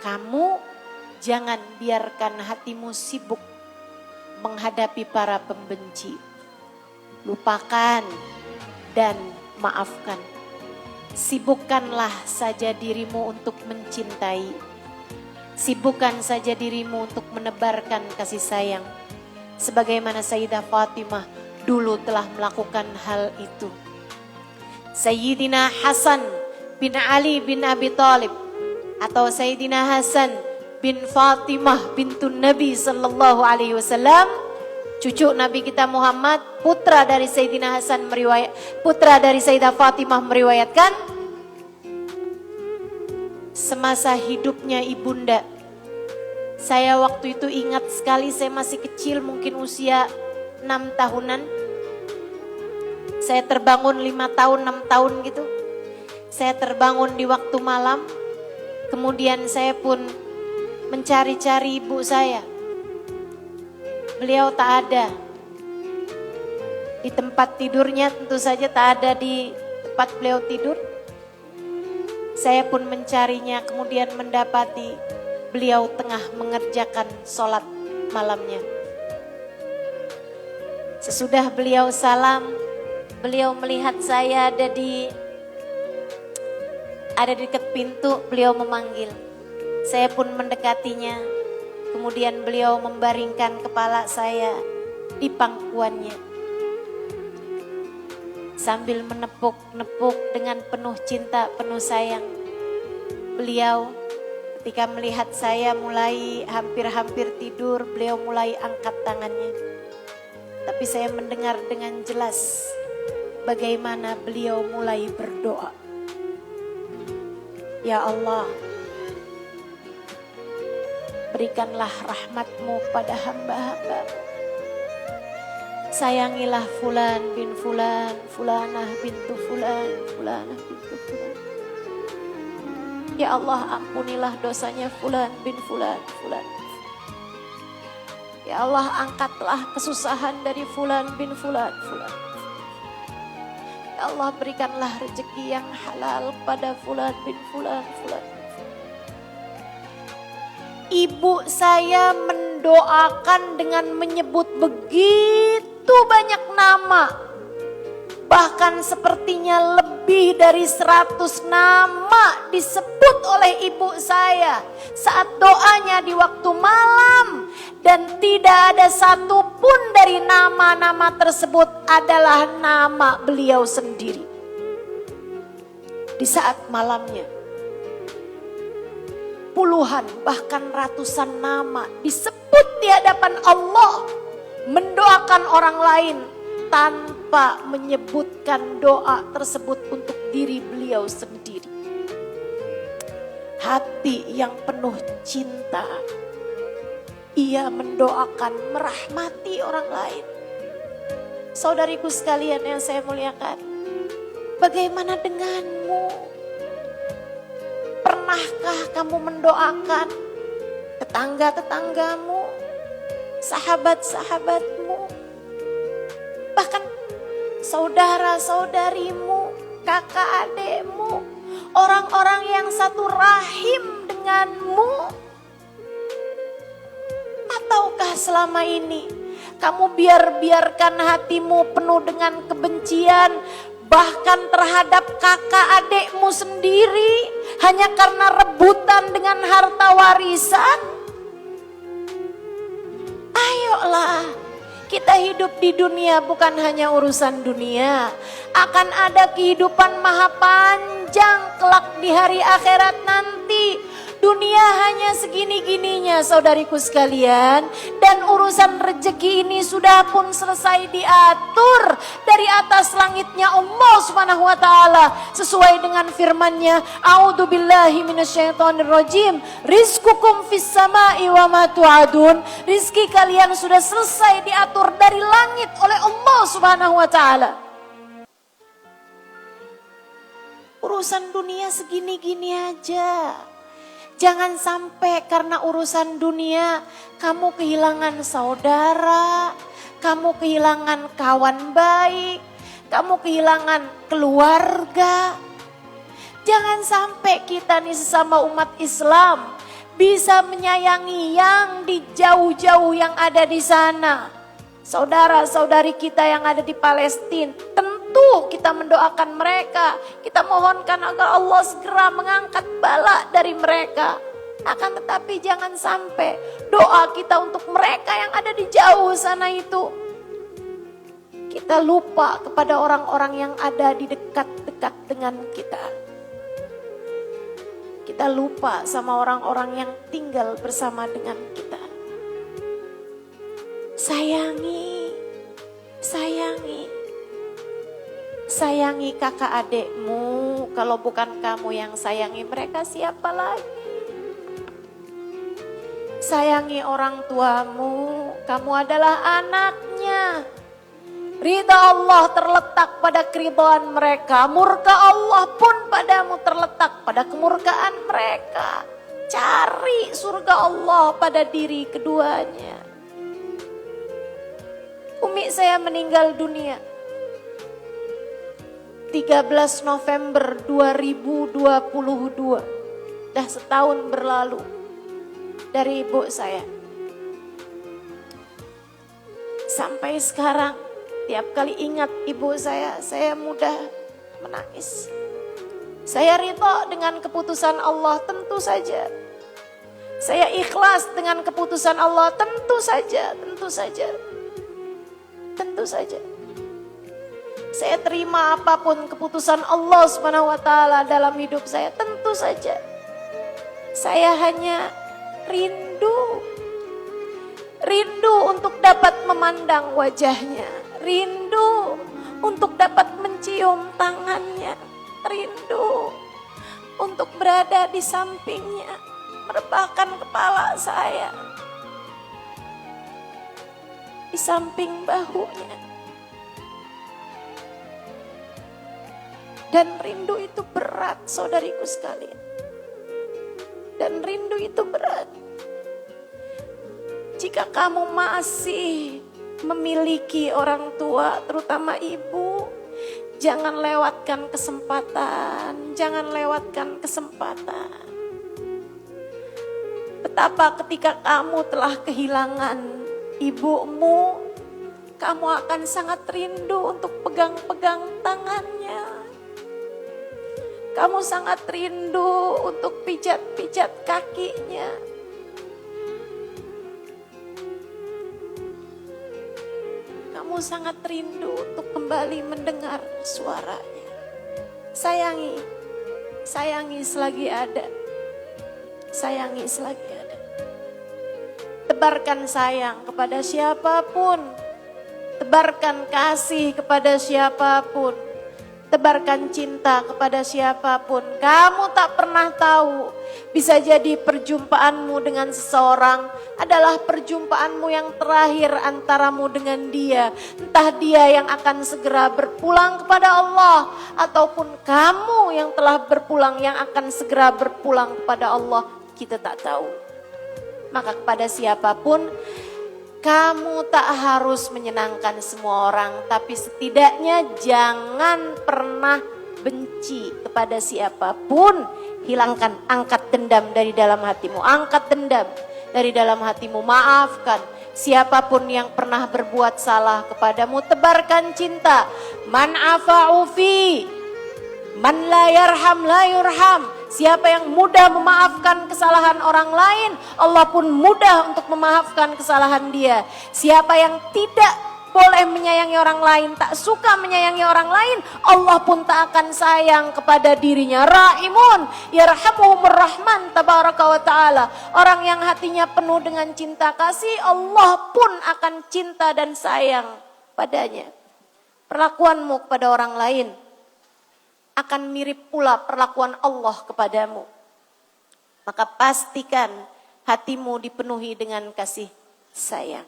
Kamu jangan biarkan hatimu sibuk menghadapi para pembenci. Lupakan dan maafkan. Sibukkanlah saja dirimu untuk mencintai. Sibukkan saja dirimu untuk menebarkan kasih sayang. Sebagaimana Sayyidah Fatimah dulu telah melakukan hal itu. Sayyidina Hasan bin Ali bin Abi Thalib atau Sayyidina Hasan bin Fatimah bintun Nabi sallallahu alaihi wasallam, cucu Nabi kita Muhammad, putra dari Sayyidina Hasan putra dari Sayyidah Fatimah meriwayatkan, semasa hidupnya ibunda, saya waktu itu ingat sekali, saya masih kecil, mungkin usia 6 tahunan. Saya terbangun 5 tahun, 6 tahun gitu. Saya terbangun di waktu malam. Kemudian saya pun mencari-cari ibu saya. Beliau tak ada. Di tempat tidurnya tentu saja tak ada di tempat beliau tidur. Saya pun mencarinya, kemudian mendapati beliau tengah mengerjakan sholat malamnya. Sesudah beliau salam, beliau melihat saya ada di dekat pintu, beliau memanggil. Saya pun mendekatinya. Kemudian beliau membaringkan kepala saya di pangkuannya. Sambil menepuk-nepuk dengan penuh cinta, penuh sayang. Beliau ketika melihat saya mulai hampir-hampir tidur, beliau mulai angkat tangannya. Tapi saya mendengar dengan jelas bagaimana beliau mulai berdoa. Ya Allah, berikanlah rahmat-Mu pada hamba-hamba. Sayangilah fulan bin fulan, fulanah bintu fulan, fulanah bintu fulan. Ya Allah, ampunilah dosanya fulan bin fulan, fulan. Ya Allah, angkatlah kesusahan dari fulan bin fulan, fulan. Ya Allah, berikanlah rezeki yang halal pada fulan bin fulan, fulan. Ibu saya mendoakan dengan menyebut begitu banyak nama. Bahkan sepertinya lebih dari 100 nama disebut oleh ibu saya saat doanya di waktu malam. Dan tidak ada satupun dari nama-nama tersebut adalah nama beliau sendiri. Di saat malamnya, puluhan bahkan ratusan nama disebut di hadapan Allah, mendoakan orang lain tanpa menyebutkan doa tersebut untuk diri beliau sendiri. Hati yang penuh cinta, ia mendoakan, merahmati orang lain. Saudariku sekalian yang saya muliakan, bagaimana denganmu? Pernahkah kamu mendoakan tetangga-tetanggamu, sahabat-sahabatmu, bahkan saudara-saudarimu, kakak adekmu, orang-orang yang satu rahim denganmu? Ataukah selama ini kamu biarkan hatimu penuh dengan kebencian, bahkan terhadap kakak adekmu sendiri, hanya karena rebutan dengan harta warisan? Ayolah, kita hidup di dunia bukan hanya urusan dunia. Akan ada kehidupan maha panjang kelak di hari akhirat nanti. Dunia hanya segini-gininya saudariku sekalian. Dan urusan rezeki ini sudah pun selesai diatur dari atas langitnya Allah subhanahu wa ta'ala. Sesuai dengan firman-Nya, A'udzubillahi minasyaitonirrajim, rizqukum fis sama'i wa ma tu'adun. Rizki kalian sudah selesai diatur dari langit oleh Allah subhanahu wa ta'ala. Urusan dunia segini-gini aja. Jangan sampai karena urusan dunia kamu kehilangan saudara, kamu kehilangan kawan baik, kamu kehilangan keluarga. Jangan sampai kita nih sesama umat Islam bisa menyayangi yang di jauh-jauh yang ada di sana. Saudara-saudari kita yang ada di Palestina, tentu kita mendoakan mereka. Kita mohonkan agar Allah segera mengangkat bala dari mereka. Akan tetapi jangan sampai doa kita untuk mereka yang ada di jauh sana itu, kita lupa kepada orang-orang yang ada di dekat-dekat dengan kita. Kita lupa sama orang-orang yang tinggal bersama dengan kita. Sayangi kakak adekmu. Kalau bukan kamu yang sayangi mereka, siapa lagi? Sayangi orang tuamu, kamu adalah anaknya. Ridha Allah terletak pada keridhaan mereka. Murka Allah pun padamu terletak pada kemurkaan mereka. Cari surga Allah pada diri keduanya. Umi saya meninggal dunia 13 November 2022. Dah setahun berlalu dari ibu saya. Sampai sekarang tiap kali ingat ibu saya mudah menangis. Saya ridha dengan keputusan Allah, tentu saja. Saya ikhlas dengan keputusan Allah, tentu saja. Saya terima apapun keputusan Allah SWT dalam hidup saya, tentu saja. Saya hanya rindu untuk dapat memandang wajahnya, rindu untuk dapat mencium tangannya, rindu untuk berada di sampingnya, merebahkan kepala saya di samping bahunya. Dan rindu itu berat, saudariku sekalian. Dan rindu itu berat. Jika kamu masih memiliki orang tua, terutama ibu, jangan lewatkan kesempatan. Betapa ketika kamu telah kehilangan ibumu, kamu akan sangat rindu untuk pegang-pegang tangannya. Kamu sangat rindu untuk pijat-pijat kakinya. Kamu sangat rindu untuk kembali mendengar suaranya. Sayangi selagi ada. Tebarkan sayang kepada siapapun. Tebarkan kasih kepada siapapun. Tebarkan cinta kepada siapapun. Kamu tak pernah tahu, bisa jadi perjumpaanmu dengan seseorang adalah perjumpaanmu yang terakhir antaramu dengan dia. Entah dia yang akan segera berpulang kepada Allah, ataupun kamu yang telah berpulang yang akan segera berpulang kepada Allah. Kita tak tahu. Maka kepada siapapun, kamu tak harus menyenangkan semua orang, tapi setidaknya jangan pernah benci kepada siapapun. Angkat dendam dari dalam hatimu. Maafkan siapapun yang pernah berbuat salah kepadamu. Tebarkan cinta. Man afa'u fi man la yarham la yurham. Siapa yang mudah memaafkan kesalahan orang lain, Allah pun mudah untuk memaafkan kesalahan dia. Siapa yang tidak boleh menyayangi orang lain, tak suka menyayangi orang lain, Allah pun tak akan sayang kepada dirinya. Rahimun yarhamuhumur rahman tabaraka wa ta'ala. Orang yang hatinya penuh dengan cinta kasih, Allah pun akan cinta dan sayang padanya. Perlakuanmu kepada orang lain akan mirip pula perlakuan Allah kepadamu. Maka pastikan hatimu dipenuhi dengan kasih sayang.